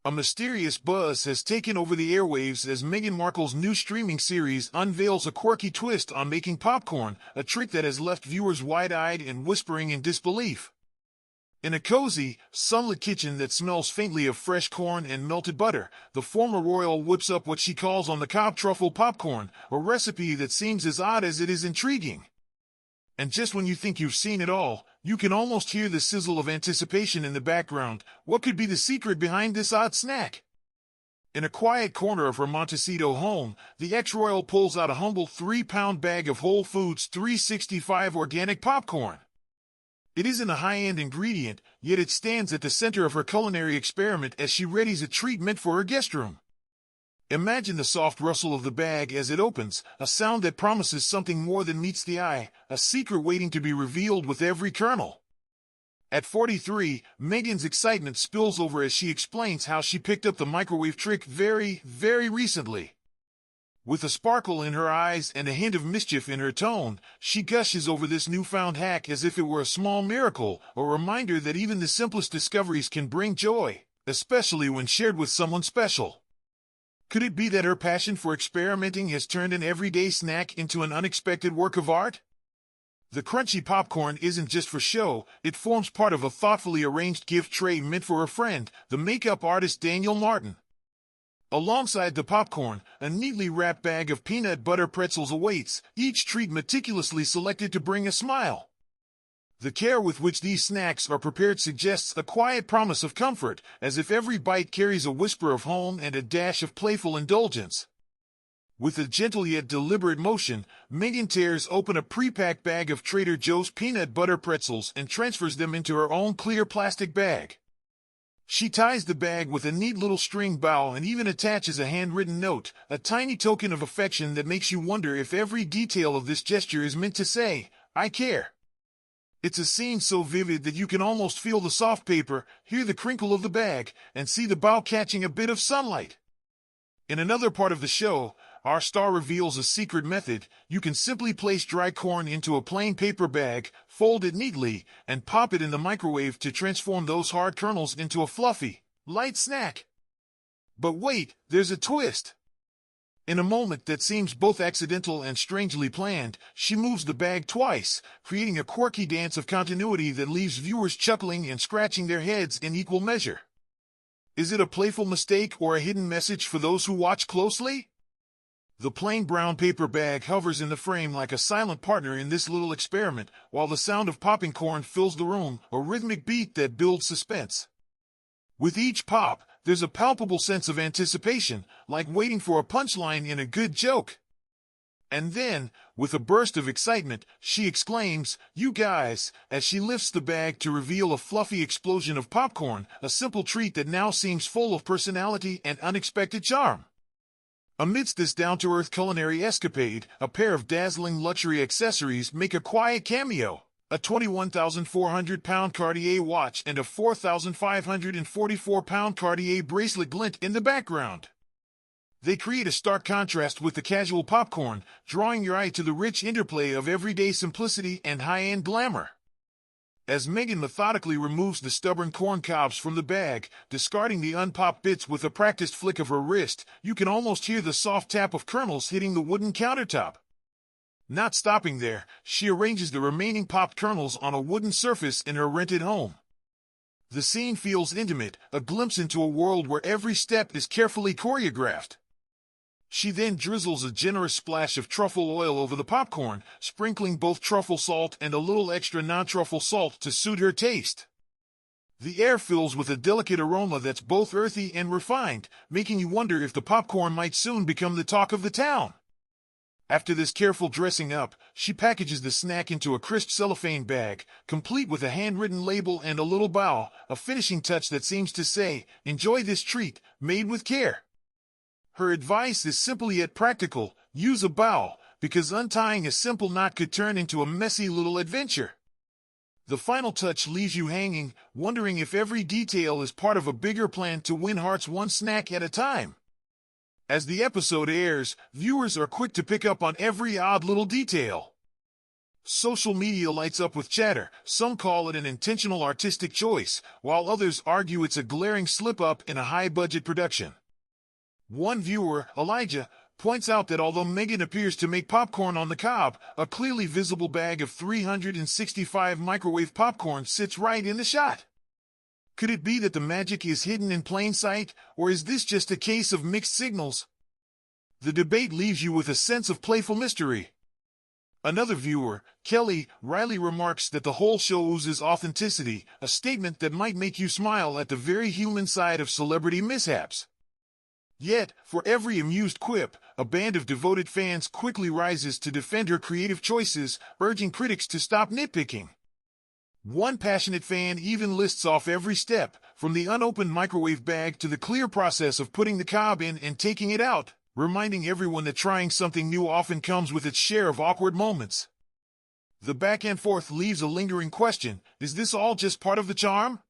A mysterious buzz has taken over the airwaves as Meghan Markle's new streaming series unveils a quirky twist on making popcorn, a trick that has left viewers wide-eyed and whispering in disbelief. In a cozy, sunlit kitchen that smells faintly of fresh corn and melted butter, the former royal whips up what she calls on the cob truffle popcorn, a recipe that seems as odd as it is intriguing. And just when you think you've seen it all, you can almost hear the sizzle of anticipation in the background. What could be the secret behind this odd snack? In a quiet corner of her Montecito home, the ex-royal pulls out a humble 3-pound bag of Whole Foods 365 organic popcorn. It isn't a high-end ingredient, yet it stands at the center of her culinary experiment as she readies a treat meant for her guest room. Imagine the soft rustle of the bag as it opens, a sound that promises something more than meets the eye, a secret waiting to be revealed with every kernel. At 43, Meghan's excitement spills over as she explains how she picked up the microwave trick very recently. With a sparkle in her eyes and a hint of mischief in her tone, she gushes over this newfound hack as if it were a small miracle, a reminder that even the simplest discoveries can bring joy, especially when shared with someone special. Could it be that her passion for experimenting has turned an everyday snack into an unexpected work of art? The crunchy popcorn isn't just for show, it forms part of a thoughtfully arranged gift tray meant for her friend, the makeup artist Daniel Martin. Alongside the popcorn, a neatly wrapped bag of peanut butter pretzels awaits, each treat meticulously selected to bring a smile. The care with which these snacks are prepared suggests a quiet promise of comfort, as if every bite carries a whisper of home and a dash of playful indulgence. With a gentle yet deliberate motion, Meghan tears open a pre-packed bag of Trader Joe's peanut butter pretzels and transfers them into her own clear plastic bag. She ties the bag with a neat little string bow and even attaches a handwritten note, a tiny token of affection that makes you wonder if every detail of this gesture is meant to say, "I care." It's a scene so vivid that you can almost feel the soft paper, hear the crinkle of the bag, and see the bow catching a bit of sunlight. In another part of the show, our star reveals a secret method. You can simply place dry corn into a plain paper bag, fold it neatly, and pop it in the microwave to transform those hard kernels into a fluffy, light snack. But wait, there's a twist. In a moment that seems both accidental and strangely planned, she moves the bag twice, creating a quirky dance of continuity that leaves viewers chuckling and scratching their heads in equal measure. Is it a playful mistake or a hidden message for those who watch closely? The plain brown paper bag hovers in the frame like a silent partner in this little experiment, while the sound of popping corn fills the room, a rhythmic beat that builds suspense. With each pop, there's a palpable sense of anticipation, like waiting for a punchline in a good joke. And then, with a burst of excitement, she exclaims, "You guys," as she lifts the bag to reveal a fluffy explosion of popcorn, a simple treat that now seems full of personality and unexpected charm. Amidst this down-to-earth culinary escapade, a pair of dazzling luxury accessories make a quiet cameo. A 21,400-pound Cartier watch and a 4,544-pound Cartier bracelet glint in the background. They create a stark contrast with the casual popcorn, drawing your eye to the rich interplay of everyday simplicity and high-end glamour. As Meghan methodically removes the stubborn corn cobs from the bag, discarding the unpopped bits with a practiced flick of her wrist, you can almost hear the soft tap of kernels hitting the wooden countertop. Not stopping there, she arranges the remaining popped kernels on a wooden surface in her rented home. The scene feels intimate, a glimpse into a world where every step is carefully choreographed. She then drizzles a generous splash of truffle oil over the popcorn, sprinkling both truffle salt and a little extra non-truffle salt to suit her taste. The air fills with a delicate aroma that's both earthy and refined, making you wonder if the popcorn might soon become the talk of the town. After this careful dressing up, she packages the snack into a crisp cellophane bag, complete with a handwritten label and a little bow, a finishing touch that seems to say, "Enjoy this treat, made with care." Her advice is simple yet practical: use a bow, because untying a simple knot could turn into a messy little adventure. The final touch leaves you hanging, wondering if every detail is part of a bigger plan to win hearts one snack at a time. As the episode airs, viewers are quick to pick up on every odd little detail. Social media lights up with chatter. Some call it an intentional artistic choice, while others argue it's a glaring slip-up in a high-budget production. One viewer, Elijah, points out that although Meghan appears to make popcorn on the cob, a clearly visible bag of 365 microwave popcorn sits right in the shot. Could it be that the magic is hidden in plain sight, or is this just a case of mixed signals? The debate leaves you with a sense of playful mystery. Another viewer, Kelly Riley, remarks that the whole show oozes authenticity, a statement that might make you smile at the very human side of celebrity mishaps. Yet, for every amused quip, a band of devoted fans quickly rises to defend her creative choices, urging critics to stop nitpicking. One passionate fan even lists off every step, from the unopened microwave bag to the clear process of putting the cob in and taking it out, reminding everyone that trying something new often comes with its share of awkward moments. The back and forth leaves a lingering question: is this all just part of the charm?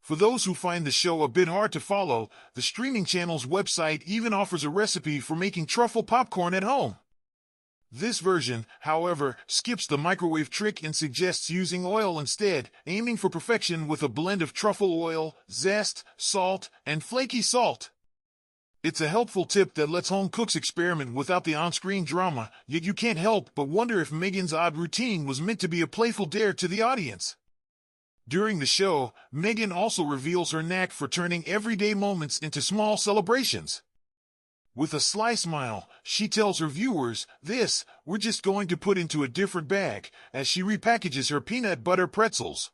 For those who find the show a bit hard to follow, the streaming channel's website even offers a recipe for making truffle popcorn at home. This version, however, skips the microwave trick and suggests using oil instead, aiming for perfection with a blend of truffle oil, zest, salt, and flaky salt. It's a helpful tip that lets home cooks experiment without the on-screen drama, yet you can't help but wonder if Meghan's odd routine was meant to be a playful dare to the audience. During the show, Meghan also reveals her knack for turning everyday moments into small celebrations. With a sly smile, she tells her viewers, we're just going to put into a different bag," as she repackages her peanut butter pretzels.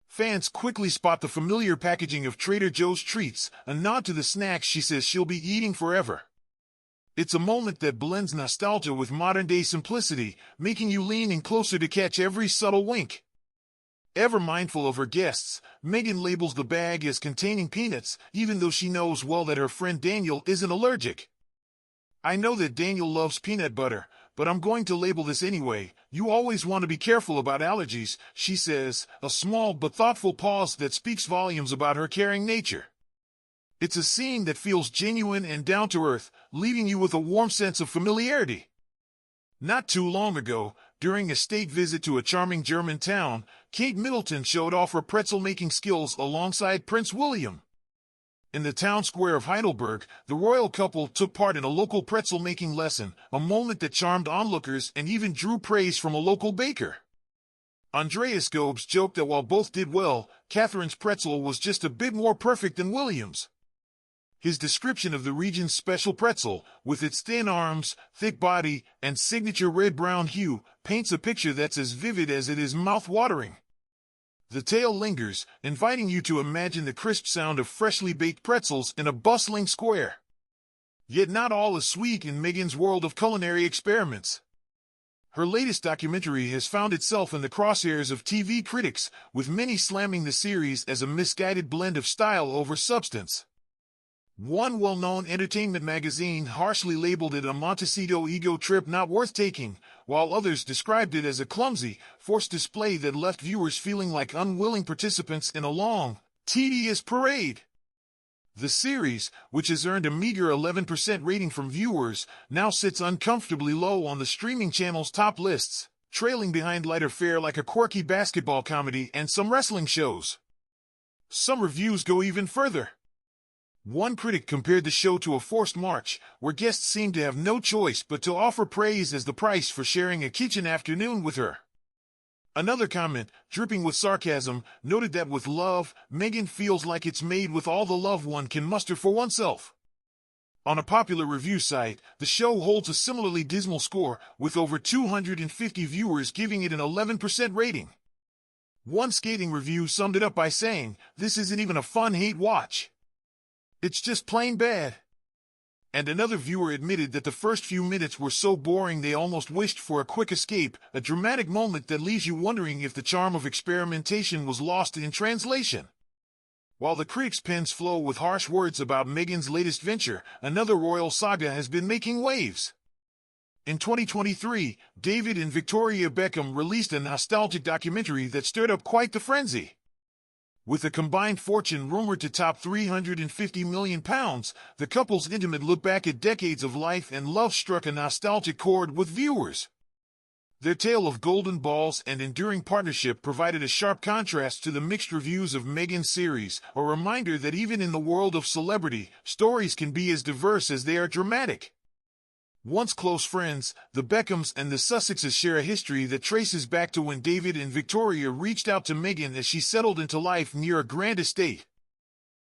Fans quickly spot the familiar packaging of Trader Joe's treats, a nod to the snacks she says she'll be eating forever. It's a moment that blends nostalgia with modern-day simplicity, making you lean in closer to catch every subtle wink. Ever mindful of her guests, Meghan labels the bag as containing peanuts, even though she knows well that her friend Daniel isn't allergic. "I know that Daniel loves peanut butter, but I'm going to label this anyway. You always want to be careful about allergies," she says, a small but thoughtful pause that speaks volumes about her caring nature. It's a scene that feels genuine and down-to-earth, leaving you with a warm sense of familiarity. Not too long ago, during a state visit to a charming German town, Kate Middleton showed off her pretzel-making skills alongside Prince William. In the town square of Heidelberg, the royal couple took part in a local pretzel-making lesson, a moment that charmed onlookers and even drew praise from a local baker. Andreas Gobes joked that while both did well, Catherine's pretzel was just a bit more perfect than William's. His description of the region's special pretzel, with its thin arms, thick body, and signature red-brown hue, paints a picture that's as vivid as it is mouth-watering. The tale lingers, inviting you to imagine the crisp sound of freshly baked pretzels in a bustling square. Yet not all is sweet in Meghan's world of culinary experiments. Her latest documentary has found itself in the crosshairs of TV critics, with many slamming the series as a misguided blend of style over substance. One well-known entertainment magazine harshly labeled it a Montecito ego trip not worth taking, while others described it as a clumsy, forced display that left viewers feeling like unwilling participants in a long, tedious parade. The series, which has earned a meager 11% rating from viewers, now sits uncomfortably low on the streaming channel's top lists, trailing behind lighter fare like a quirky basketball comedy and some wrestling shows. Some reviews go even further. One critic compared the show to a forced march, where guests seemed to have no choice but to offer praise as the price for sharing a kitchen afternoon with her. Another comment, dripping with sarcasm, noted that with love, Meghan feels like it's made with all the love one can muster for oneself. On a popular review site, the show holds a similarly dismal score, with over 250 viewers giving it an 11% rating. One scathing review summed it up by saying, "This isn't even a fun hate watch. It's just plain bad." And another viewer admitted that the first few minutes were so boring they almost wished for a quick escape, a dramatic moment that leaves you wondering if the charm of experimentation was lost in translation. While the critics' pens flow with harsh words about Meghan's latest venture, another royal saga has been making waves. In 2023, David and Victoria Beckham released a nostalgic documentary that stirred up quite the frenzy. With a combined fortune rumored to top £350 million, the couple's intimate look back at decades of life and love struck a nostalgic chord with viewers. Their tale of golden balls and enduring partnership provided a sharp contrast to the mixed reviews of Meghan's series, a reminder that even in the world of celebrity, stories can be as diverse as they are dramatic. Once close friends, the Beckhams and the Sussexes share a history that traces back to when David and Victoria reached out to Meghan as she settled into life near a grand estate.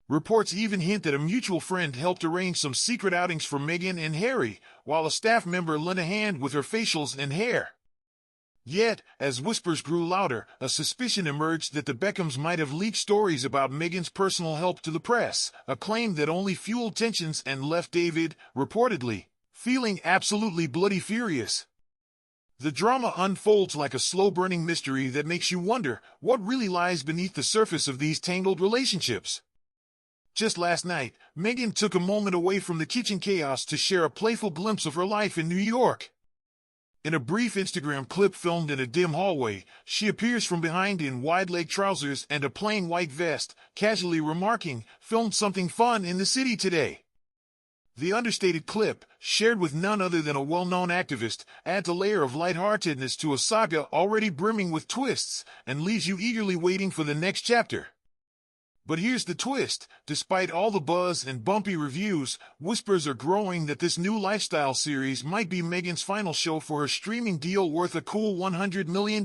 Reports even hint that a mutual friend helped arrange some secret outings for Meghan and Harry, while a staff member lent a hand with her facials and hair. Yet, as whispers grew louder, a suspicion emerged that the Beckhams might have leaked stories about Meghan's personal help to the press, a claim that only fueled tensions and left David, reportedly, feeling absolutely bloody furious. The drama unfolds like a slow-burning mystery that makes you wonder what really lies beneath the surface of these tangled relationships. Just last night, Meghan took a moment away from the kitchen chaos to share a playful glimpse of her life in New York. In a brief Instagram clip filmed in a dim hallway, she appears from behind in wide-leg trousers and a plain white vest, casually remarking, "Filmed something fun in the city today." The understated clip, shared with none other than a well-known activist, adds a layer of lightheartedness to a saga already brimming with twists, and leaves you eagerly waiting for the next chapter. But here's the twist. Despite all the buzz and bumpy reviews, whispers are growing that this new lifestyle series might be Meghan's final show for her streaming deal worth a cool $100 million.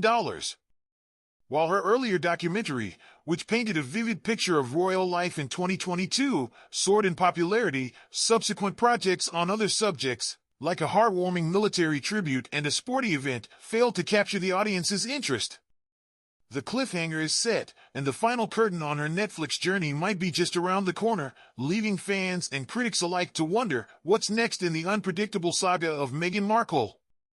While her earlier documentary, which painted a vivid picture of royal life in 2022, soared in popularity, subsequent projects on other subjects, like a heartwarming military tribute and a sporty event, failed to capture the audience's interest. The cliffhanger is set, and the final curtain on her Netflix journey might be just around the corner, leaving fans and critics alike to wonder what's next in the unpredictable saga of Meghan Markle.